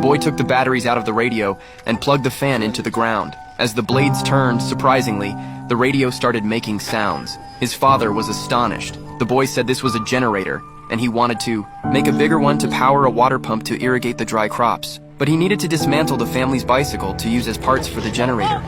Boy took the batteries out of the radio and plugged the fan into the ground. As the blades turned, surprisingly, the radio started making sounds. His father was astonished. The boy said this was a generator, and he wanted to make a bigger one to power a water pump to irrigate the dry crops. But he needed to dismantle the family's bicycle to use as parts for the generator.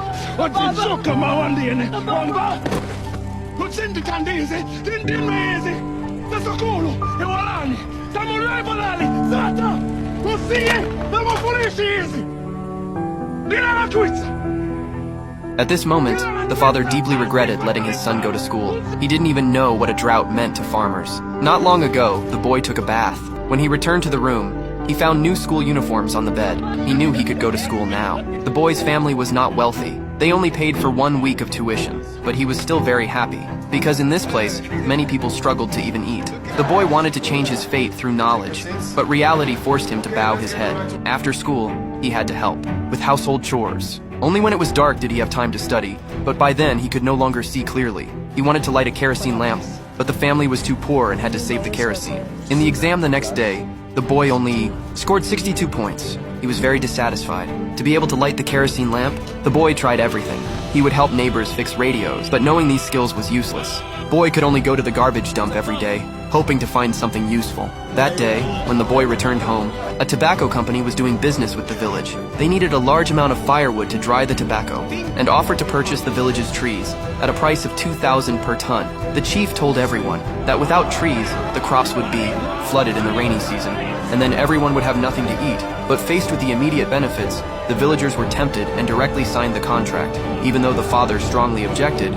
At this moment, the father deeply regretted letting his son go to school. He didn't even know what a drought meant to farmers. Not long ago, the boy took a bath. When he returned to the room, he found new school uniforms on the bed. He knew he could go to school now. The boy's family was not wealthy. They only paid for 1 week of tuition, but he was still very happy, because in this place, many people struggled to even eat. The boy wanted to change his fate through knowledge, but reality forced him to bow his head. After school, he had to help with household chores. Only when it was dark did he have time to study, but by then he could no longer see clearly. He wanted to light a kerosene lamp, but the family was too poor and had to save the kerosene. In the exam the next day, the boy only scored 62 points. He was very dissatisfied. To be able to light the kerosene lamp, the boy tried everything. He would help neighbors fix radios, but knowing these skills was useless. Boy could only go to the garbage dump every day, hoping to find something useful. That day, when the boy returned home, a tobacco company was doing business with the village. They needed a large amount of firewood to dry the tobacco, and offered to purchase the village's trees at a price of 2,000 per ton. The chief told everyone that without trees, the crops would be flooded in the rainy season, and then everyone would have nothing to eat. But faced with the immediate benefits, the villagers were tempted and directly signed the contract. Even though the father strongly objected,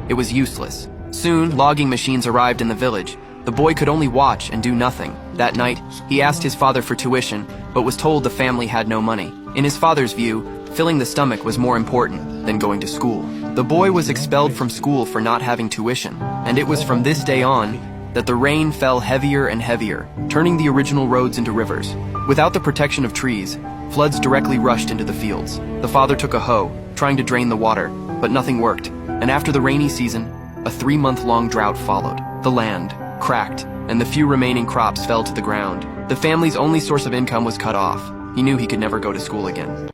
it was useless. Soon, logging machines arrived in the village. The boy could only watch and do nothing. That night, he asked his father for tuition, but was told the family had no money. In his father's view, filling the stomach was more important than going to school. The boy was expelled from school for not having tuition, and it was from this day on that the rain fell heavier and heavier, turning the original roads into rivers. Without the protection of trees, floods directly rushed into the fields. The father took a hoe, trying to drain the water, but nothing worked. And after the rainy season, a 3-month-long drought followed. The land cracked, and the few remaining crops fell to the ground. The family's only source of income was cut off. He knew he could never go to school again.